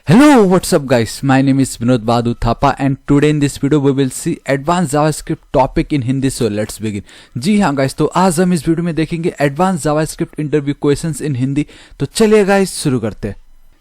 Hello, what's up guys? My name is Vinod Badhu Thapa and today in this video we will see advanced JavaScript topic in Hindi. So let's begin. जी हाँ guys, तो आज हम इस video में देखेंगे advanced JavaScript interview questions in Hindi. तो चलिए guys शुरू करते हैं.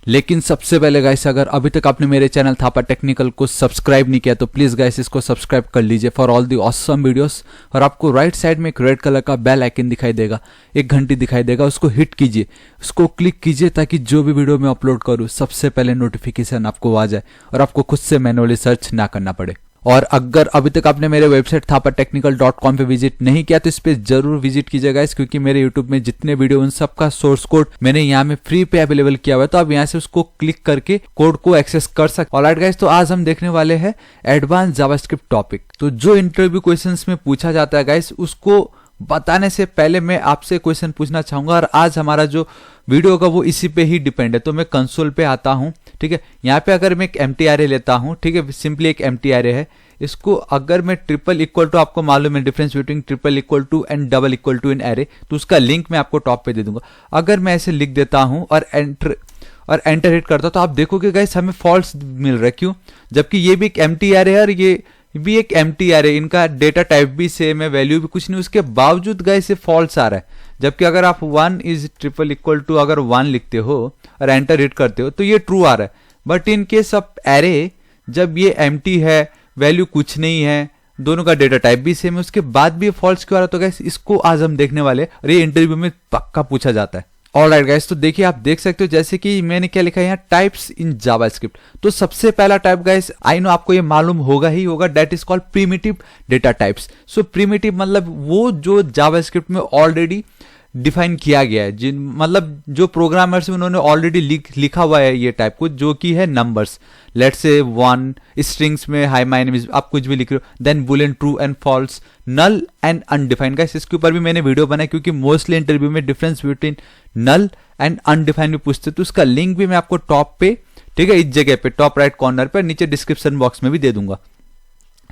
लेकिन सबसे पहले गाइस, अगर अभी तक आपने मेरे चैनल थापा टेक्निकल को सब्सक्राइब नहीं किया तो प्लीज गाइस इसको सब्सक्राइब कर लीजिए for all the awesome videos. और आपको राइट साइड में एक रेड कलर का बेल आइकन दिखाई देगा, एक घंटी दिखाई देगा, उसको हिट कीजिए, उसको क्लिक कीजिए ताकि जो भी वीडियो मैं अपलोड करूँ सबसे पहले नोटिफिकेशन आपको आ जाए और आपको खुद से मैनुअली सर्च ना करना पड़े. और अगर अभी तक आपने मेरे वेबसाइट thapatechnical.com पे विजिट नहीं किया तो इस पे जरूर विजिट कीजिएगा इस, क्योंकि मेरे यूट्यूब में जितने वीडियो उन सब का सोर्स कोड मैंने यहाँ में फ्री पे अवेलेबल किया हुआ है, तो आप यहाँ से उसको क्लिक करके कोड को एक्सेस कर सकते. ऑलराइट गाइस, तो आज हम देखने वाले हैं एडवांस जावास्क्रिप्ट टॉपिक. तो जो इंटरव्यू क्वेश्चंस में पूछा जाता है गाइस, उसको बताने से पहले मैं आपसे क्वेश्चन पूछना चाहूंगा. और आज हमारा जो वीडियो होगा वो इसी पे ही डिपेंड है. तो मैं कंसोल पे आता हूं, ठीक है. यहाँ पे अगर मैं एक एम्प्टी एरे लेता हूं, ठीक है, सिंपली एक एम्प्टी एरे है. इसको अगर मैं ट्रिपल इक्वल टू, आपको मालूम है difference between triple equal to and double equal to in array, तो उसका लिंक मैं आपको टॉप पे दे दूंगा. अगर मैं ऐसे लिख देता हूं और एंटर हिट करता हूं तो आप देखोगे गाइस हमें फॉल्स मिल रहा है. क्यों? जबकि ये भी एक एम्प्टी एरे है और ये भी एक एम्प्टी एरे, इनका डेटा टाइप भी सेम है, वैल्यू भी कुछ नहीं, उसके बावजूद गाइस ये फॉल्स आ रहा है. जबकि अगर आप 1 इज ट्रिपल इक्वल टू अगर 1 लिखते हो और एंटर हिट करते हो तो ये ट्रू आ रहा है. But in case of array, जब ये एम्प्टी है, वैल्यू कुछ नहीं है, दोनों का डेटा टाइप भी सेम है, उसके बाद भी फॉल्स क्यों आ रहा है? तो गाइस इसको आज हम देखने वाले हैं और ये इंटरव्यू में पक्का पूछा जाता है. ऑलराइट गाइस, तो देखिए आप देख सकते हो जैसे कि मैंने क्या लिखा है यहाँ, टाइप्स इन जावास्क्रिप्ट. तो सबसे पहला टाइप गाइस, आई नो आपको ये मालूम होगा ही होगा, that is called primitive data types. So primitive मतलब वो जो जावास्क्रिप्ट में ऑलरेडी डिफाइन किया गया है, जिन मतलब जो प्रोग्रामर्स उन्होंने ऑलरेडी लिखा हुआ है ये टाइप को, जो कि है नंबर्स. लेट्स से 1, स्ट्रिंग्स में हाई माय नेम इज, आप कुछ भी लिख रहे हो, then boolean true and false, null and undefined. Guys इसके ऊपर भी मैंने वीडियो बनाया क्योंकि मोस्टली इंटरव्यू में difference between null and undefined भी पूछते, तो उसका लिंक भी मैं आपको टॉप पे, ठीक है, इस जगह पे टॉप राइट कॉर्नर पे नीचे डिस्क्रिप्शन बॉक्स में भी दे दूंगा.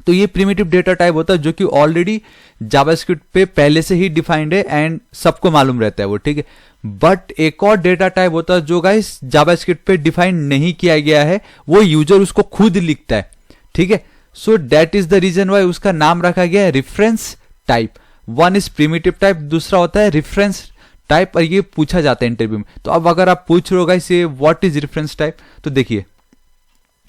तो ये प्रिमिटिव डेटा टाइप होता है जो कि ऑलरेडी जावास्क्रिप्ट पे पहले से ही डिफाइंड है एंड सबको मालूम रहता है वो, ठीक है. बट एक और डेटा टाइप होता है जो गाइस जावास्क्रिप्ट पे डिफाइन नहीं किया गया है, वो यूजर उसको खुद लिखता है, ठीक है. So that is the reason why उसका नाम रखा गया है reference type. One is primitive type, दूसरा होता है रेफरेंस टाइप, और ये पूछा जाता है इंटरव्यू में. तो अब अगर आप पूछ रहे हो गाइस ये व्हाट इज रेफरेंस टाइप, तो देखिए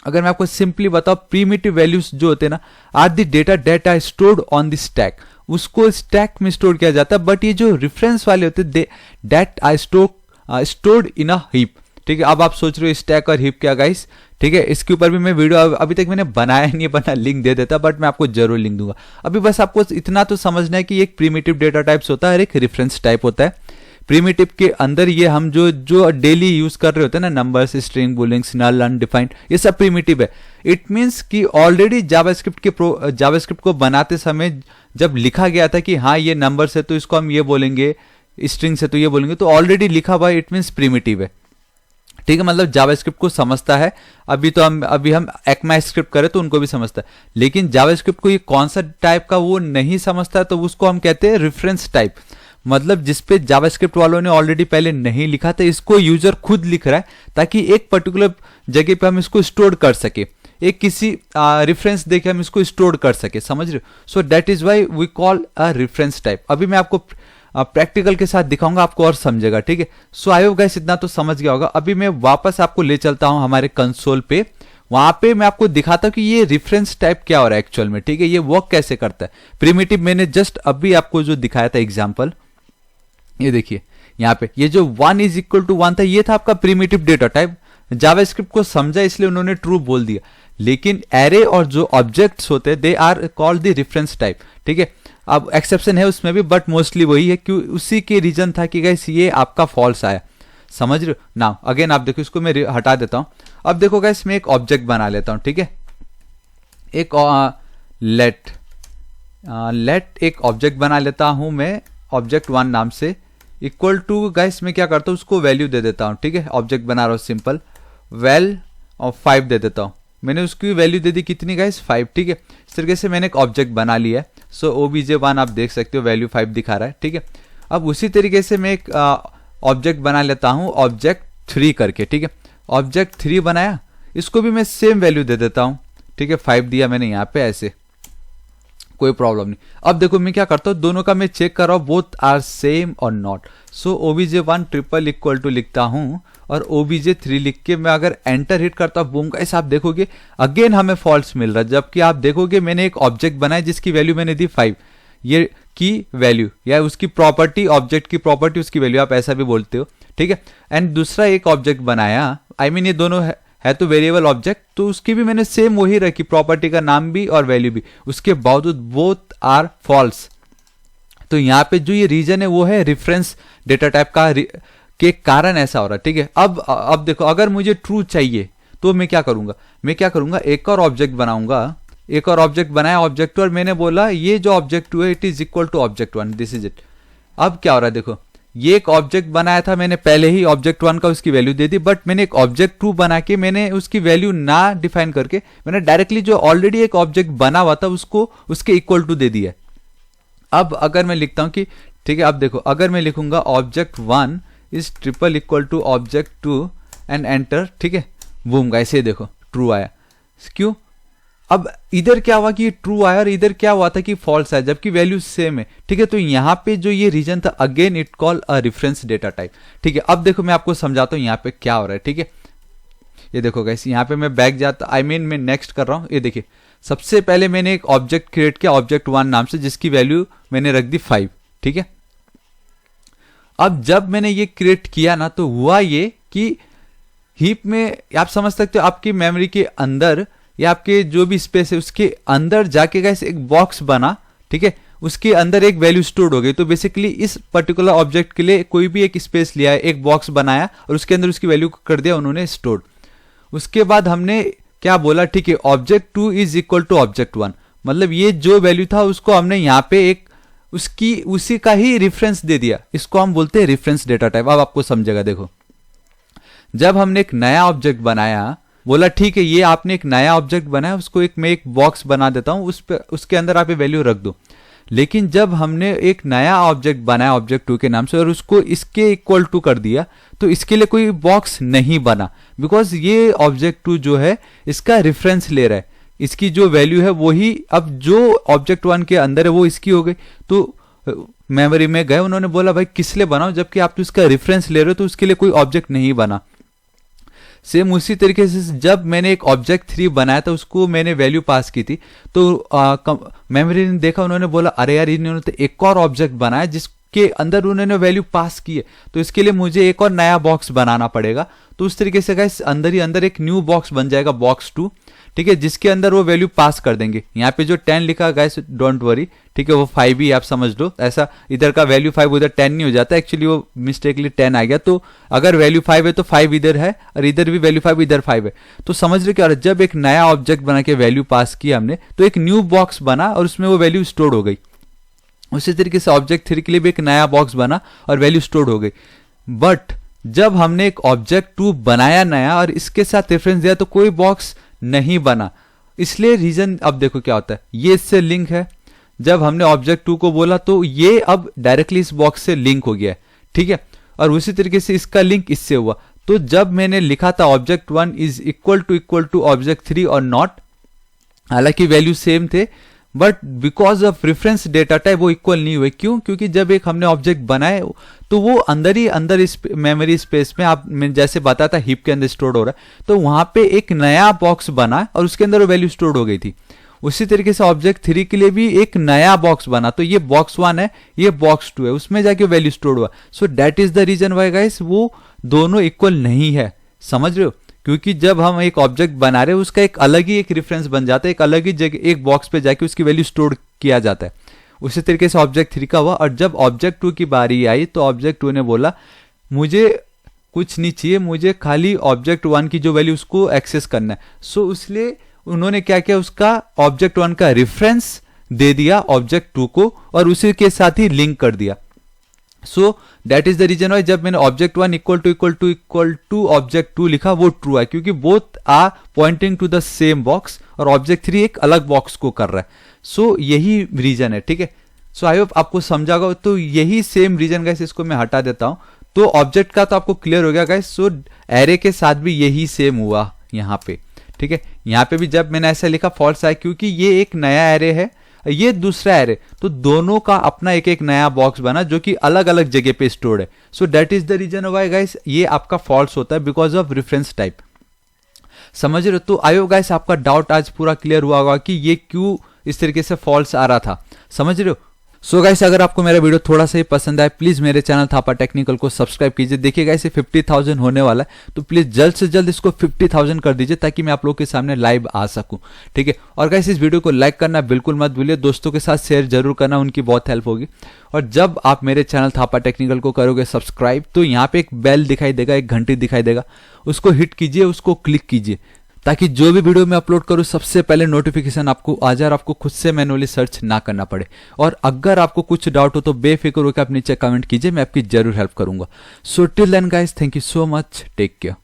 अगर मैं आपको सिंपली बताऊं, प्रीमिटिव वैल्यूज जो होते हैं ना, are the data data stored on the stack, उसको स्टैक में स्टोर किया जाता है. बट ये जो रेफरेंस वाले होते हैं that are stored in a heap, ठीक है. अब आप सोच रहे हो स्टैक और हीप क्या गाइस, ठीक है, इसके ऊपर भी मैं वीडियो अभी तक मैंने बनाया नहीं है, बना लिंक दे देता, बट मैं आपको जरूर लिंक दूंगा. अभी बस आपको इतना तो समझना है कि एक प्रीमिटिव डेटा टाइप्स होता है और एक रेफरेंस टाइप होता है. प्रीमिटिव के अंदर ये हम जो डेली यूज कर रहे होते हैं ना, नंबर्स, स्ट्रिंग, बुलिंग्स, नल, अनडिफाइंड, ये सब प्रीमिटिव है. इट मींस कि ऑलरेडी जावास्क्रिप्ट को बनाते समय जब लिखा गया था कि हाँ ये नंबर्स है तो इसको हम ये बोलेंगे, स्ट्रिंग्स है तो ये बोलेंगे, तो ऑलरेडी लिखा हुआ, इट मींस प्रीमिटिव है, ठीक है. मतलब जावास्क्रिप्ट को समझता है. अभी हम ECMAScript करें तो उनको भी समझता है, लेकिन जावास्क्रिप्ट को ये कौन सा टाइप का वो नहीं समझता, तो उसको हम कहते हैं रेफरेंस टाइप. मतलब जिसपे जावास्क्रिप्ट वालों ने ऑलरेडी पहले नहीं लिखा था, इसको यूजर खुद लिख रहा है ताकि एक पर्टिकुलर जगह पे हम इसको स्टोर कर सके, एक किसी रेफरेंस देके हम इसको स्टोर कर सके, समझ रहे हो. So that is why we call a reference type. अभी मैं आपको प्रैक्टिकल के साथ दिखाऊंगा, आपको और समझेगा, ठीक है. सो आई होप गाइस इतना तो समझ गया होगा. अभी मैं वापस आपको ले चलता हूं हमारे कंसोल पे, वहां पे मैं आपको दिखाता हूं कि ये रेफरेंस टाइप क्या हो रहा है एक्चुअल में, ठीक है, ये वर्क कैसे करता है. प्रिमिटिव मैंने जस्ट अभी आपको जो दिखाया था एग्जाम्पल, ये देखिए यहाँ पे ये जो 1 इज इक्वल टू 1 था, ये था आपका प्रीमिटिव डेटा टाइप. जावास्क्रिप्ट को समझा इसलिए उन्होंने ट्रू बोल दिया, लेकिन एरे और जो ऑब्जेक्ट्स होते हैं they are called the reference type, ठीक है. अब एक्सेप्शन है उसमें भी, बट मोस्टली वही है, क्यों उसी के रीजन था कि गाइस ये आपका फॉल्स आया, समझ रहे हो ना. अगेन आप देखो, इसको मैं हटा देता हूं. अब देखो गाइस मैं एक ऑब्जेक्ट बना लेता हूं, ठीक है. एक लेट एक ऑब्जेक्ट बना लेता हूं मैं, ऑब्जेक्ट 1 नाम से, इक्वल टू गाइस मैं क्या करता हूं, उसको वैल्यू दे देता हूं, ठीक है. ऑब्जेक्ट बना रहा हूं सिंपल, वेल और 5 दे देता हूं. मैंने उसकी वैल्यू दे दी कितनी गाइस, 5, ठीक है. इस तरीके से मैंने एक ऑब्जेक्ट बना लिया है. सो obj1 आप देख सकते हो वैल्यू 5 दिखा रहा है, ठीक है. अब उसी तरीके से मैं एक ऑब्जेक्ट बना लेता हूं, ऑब्जेक्ट 3 करके, ठीक है. ऑब्जेक्ट 3 बनाया, इसको भी मैं सेम वैल्यू दे देता हूं, ठीक है, 5 दिया मैंने यहाँ पे, ऐसे कोई प्रॉब्लम नहीं। अब देखो मैं क्या करता हूँ, दोनों का मैं चेक कर रहा हूँ बोथ आर सेम और not. So obj1 triple equal to लिखता हूँ और obj3 लिख के मैं अगर एंटर हिट करता हूँ, बूम गाइस आप देखोगे अगेन हमें फॉल्स मिल रहा है। जबकि आप देखोगे मैंने एक ऑब्जेक्ट बनाया जिसकी वैल्यू मैंने दी 5, ये की वैल्यू या उसकी प्रॉपर्टी, ऑब्जेक्ट की प्रॉपर्टी उसकी वैल्यू आप ऐसा भी बोलते हो, ठीक है। एंड दूसरा एक ऑब्जेक्ट बनाया, आई मीन ये दोनों है तो वेरिएबल ऑब्जेक्ट, तो उसकी भी मैंने सेम वही रखी, प्रॉपर्टी का नाम भी और वैल्यू भी, उसके बावजूद बोथ आर फॉल्स। तो यहाँ पे जो ये रीजन है वो है रेफरेंस डेटा टाइप का के कारण ऐसा हो रहा है, ठीक है। अब देखो अगर मुझे ट्रू चाहिए तो मैं क्या करूंगा, एक और ऑब्जेक्ट बनाऊंगा, एक और ऑब्जेक्ट बनाया ऑब्जेक्ट 2 और मैंने बोला ये जो ऑब्जेक्ट 2 है it is equal to object 1, this is it. अब क्या हो रहा है देखो, ये एक ऑब्जेक्ट बनाया था मैंने पहले ही, ऑब्जेक्ट 1 का उसकी वैल्यू दे दी, बट मैंने एक ऑब्जेक्ट 2 बना के मैंने उसकी वैल्यू ना डिफाइन करके मैंने डायरेक्टली जो ऑलरेडी एक ऑब्जेक्ट बना हुआ था उसको उसके इक्वल टू दे दिया। अब अगर मैं लिखता हूं कि ठीक है, अब देखो अगर मैं लिखूंगा object 1 is triple equal to object 2 and enter, ठीक है, बूम गाइस ये देखो ट्रू आया। क्यों? अब इधर क्या हुआ कि ट्रू आया और इधर क्या हुआ था कि फॉल्स आया, जबकि वैल्यू सेम है, ठीक है। तो यहाँ पे जो ये रीजन था again it call a reference data type, ठीक है। अब देखो मैं आपको समझाता हूँ यहाँ पे क्या हो रहा है, ठीक है। ये देखो गाइस यहाँ पे मैं बैक जाता, आई मीन मैं नेक्स्ट कर रहा हूँ। ये देखिए सबसे पहले मैंने एक ऑब्जेक्ट क्रिएट किया ऑब्जेक्ट 1 नाम से, जिसकी वैल्यू मैंने रख दी 5, ठीक है। अब जब मैंने ये क्रिएट किया ना तो हुआ ये कि हीप में आप समझ सकते हो आपकी मेमोरी के अंदर या आपके जो भी स्पेस है उसके अंदर जाके गाइस एक बॉक्स बना, ठीक है, उसके अंदर एक वैल्यू स्टोर हो गई। तो बेसिकली इस पर्टिकुलर ऑब्जेक्ट के लिए कोई भी एक स्पेस लिया है, एक बॉक्स बनाया और उसके अंदर उसकी वैल्यू कर दिया उन्होंने स्टोर। उसके बाद हमने क्या बोला, ठीक है, object 2 is equal to object 1, मतलब ये जो वैल्यू था उसको हमने यहाँ पे एक उसकी उसी का ही रेफरेंस दे दिया, इसको हम बोलते हैं रेफरेंस डेटा टाइप। अब आपको समझेगा, देखो जब हमने एक नया ऑब्जेक्ट बनाया, बोला ठीक है ये आपने एक नया ऑब्जेक्ट बनाया, उसको मैं एक बॉक्स बना देता हूं, उसके अंदर आप ये वैल्यू रख दो। लेकिन जब हमने एक नया ऑब्जेक्ट बनाया ऑब्जेक्ट 2 के नाम से और उसको इसके इक्वल टू कर दिया, तो इसके लिए कोई बॉक्स नहीं बना, बिकॉज ये ऑब्जेक्ट 2 जो है इसका रेफरेंस ले रहा है, इसकी जो वैल्यू है वही अब जो ऑब्जेक्ट 1 के अंदर है वो इसकी हो गई। तो मेमोरी में गए, उन्होंने बोला भाई किस लिए बनाओ, जबकि आप तो इसका रेफरेंस ले रहे हो तो उसके लिए कोई ऑब्जेक्ट नहीं बना। सेम उसी तरीके से जब मैंने एक ऑब्जेक्ट 3 बनाया था, उसको मैंने वैल्यू पास की थी, तो मेमोरी ने देखा, उन्होंने बोला अरे यार इन्होंने तो एक और ऑब्जेक्ट बनाया जिसके अंदर उन्होंने वैल्यू पास की है, तो इसके लिए मुझे एक और नया बॉक्स बनाना पड़ेगा। तो उस तरीके से गाइस अंदर ही अंदर एक न्यू बॉक्स बन जाएगा बॉक्स 2, ठीक है, जिसके अंदर वो वैल्यू पास कर देंगे। यहाँ पे जो 10 लिखा गाइस डोंट वरी, ठीक है, वो 5 ही आप समझ लो, ऐसा इधर का वैल्यू 5 उधर 10 नहीं हो जाता, एक्चुअली वो मिस्टेकली 10 आ गया। तो अगर वैल्यू 5 है तो 5 इधर है और इधर भी वैल्यू 5 इधर 5 है, तो समझ रहे क्या, जब एक नया ऑब्जेक्ट बना के वैल्यू पास किया हमने तो एक न्यू बॉक्स बना और उसमें वो वैल्यू स्टोर हो गई। उसी तरीके से ऑब्जेक्ट 3 के लिए भी एक नया बॉक्स बना और वैल्यू स्टोर हो गई। बट जब हमने एक ऑब्जेक्ट 2 बनाया नया और इसके साथ रेफरेंस दिया तो कोई बॉक्स नहीं बना, इसलिए रीजन अब देखो क्या होता है, ये इससे लिंक है, जब हमने ऑब्जेक्ट 2 को बोला तो ये अब डायरेक्टली इस बॉक्स से लिंक हो गया है, ठीक है, और उसी तरीके से इसका लिंक इससे हुआ। तो जब मैंने लिखा था object 1 is equal to object 3 और नॉट, हालांकि वैल्यू सेम थे, but because of reference data type वो इक्वल नहीं हुए। क्यों? क्योंकि जब एक हमने ऑब्जेक्ट बनाए तो वो अंदर ही अंदर इस मेमोरी स्पेस में, आप मैं जैसे बताया था हीप के अंदर स्टोर हो रहा है, तो वहां पे एक नया बॉक्स बना और उसके अंदर वो वैल्यू स्टोर हो गई थी। उसी तरीके से ऑब्जेक्ट 3 के लिए भी एक नया बॉक्स बना, तो ये बॉक्स 1 है, ये बॉक्स 2 है, उसमें जाके वैल्यू स्टोर हुआ। So that is the reason why guys वो दोनों इक्वल नहीं है, समझ रहे हो? क्योंकि जब हम एक ऑब्जेक्ट बना रहे हैं उसका एक अलग ही एक रेफरेंस बन जाता है, एक अलग ही जगह एक बॉक्स पे जाके उसकी वैल्यू स्टोर किया जाता है। उसी तरीके से ऑब्जेक्ट 3 का हुआ, और जब ऑब्जेक्ट 2 की बारी आई तो ऑब्जेक्ट 2 ने बोला मुझे कुछ नहीं चाहिए, मुझे खाली ऑब्जेक्ट 1 की जो वैल्यू उसको एक्सेस करना है। सो इसलिए उन्होंने क्या किया, उसका ऑब्जेक्ट 1 का रेफरेंस दे दिया ऑब्जेक्ट 2 को और उसी के साथ ही लिंक कर दिया। So that is the reason why जब मैंने ऑब्जेक्ट 1 इक्वल टू ऑब्जेक्ट 2 लिखा वो ट्रू है, क्योंकि both are pointing to the same box और ऑब्जेक्ट 3 एक अलग बॉक्स को कर रहा है। सो यही रीजन है, ठीक है। सो आई होप आपको समझा होगा। तो यही सेम रीजन गाइस, इसको मैं हटा देता हूं। तो ऑब्जेक्ट का तो आपको क्लियर हो गया गाइस। सो एरे के साथ भी यही सेम हुआ, यहाँ पे, ठीक है। यहाँ पे भी जब मैंने ऐसा लिखा फॉल्स आया, क्योंकि ये एक नया एरे है, ये दूसरा एरे, तो दोनों का अपना एक एक नया बॉक्स बना जो कि अलग अलग जगह पे स्टोर्ड है। So that is the reason why guys ये आपका फॉल्स होता है, बिकॉज ऑफ रेफरेंस टाइप। समझ रहे हो? तो आई होप गाइस आपका डाउट आज पूरा क्लियर हुआ होगा कि ये क्यों इस तरीके से फॉल्स आ रहा था। समझ रहे हो? सो गाइस अगर आपको मेरा वीडियो थोड़ा सा ही पसंद आए, प्लीज मेरे चैनल थापा टेक्निकल को सब्सक्राइब कीजिए। देखिए गाइस ये 50,000 होने वाला है, तो प्लीज जल्द से जल्द इसको 50,000 कर दीजिए ताकि मैं आप लोगों के सामने लाइव आ सकूं, ठीक है। और गाइस इस वीडियो को लाइक करना बिल्कुल मत भूलिए, दोस्तों के साथ शेयर जरूर करना, उनकी बहुत हेल्प होगी। और जब आप मेरे चैनल थापा टेक्निकल को करोगे सब्सक्राइब, तो यहाँ पे एक बेल दिखाई देगा, एक घंटी दिखाई देगा, उसको हिट कीजिए, उसको क्लिक कीजिए, ताकि जो भी वीडियो मैं अपलोड करूं सबसे पहले नोटिफिकेशन आपको आ जाए और आपको खुद से मैनुअली सर्च ना करना पड़े। और अगर आपको कुछ डाउट हो तो बेफिक्र होकर आप नीचे कमेंट कीजिए, मैं आपकी जरूर हेल्प करूंगा। So till then guys, thank you so much, take care.